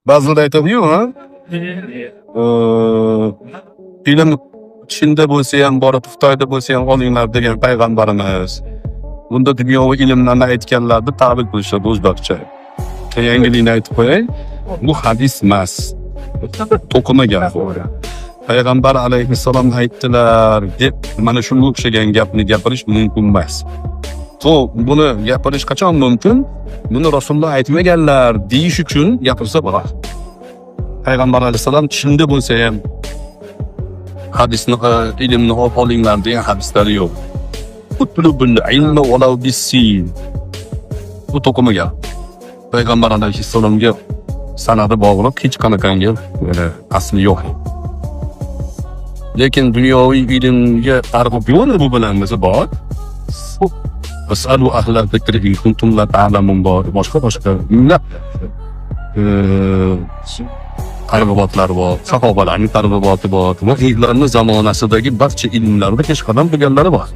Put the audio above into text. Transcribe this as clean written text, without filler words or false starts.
Ba'zilar aytadi-yu, ha? Ilm Chinda bo'lsa ham, borib Xitoyda bo'lsa ham olinglar degan payg'ambarimiz. Bunda dunyoviy ilmlarni aytganlarni ta'bir qilishadi o'zlaricha. Yangilikni aytib qo'yay, bu hadis emas. To'qima gap bu. Payg'ambar alayhissalom aytdilar deb mana shunga o'xshagan gapni gapirish mumkin emas. Buni gapirish qachon mumkin? Buni Rasululloh aytmaganlar deyish uchun gapirsa bo'ladi. Payg'ambar alayhissalom chinda bo'lsa ham hadisni ilmni olinglar degan hadislar yo'q. Utlubul ilma walau bis-sin. Bu to'qima gap. Payg'ambar alayhissalomga sanadi bog'liq hech qanaqangi asli yo'q. Lekin dunyoviy ilmga targ'ib yo'li bu bilan bizi bor. Fasalu ahla zikri in kuntum la ta'lamun bor. Boshqa minglab targ'ibotlar bor, sahobalarning targ'iboti bor, va ularning zamonasidagi barcha ilmlarni peshqadam bilganlari bor.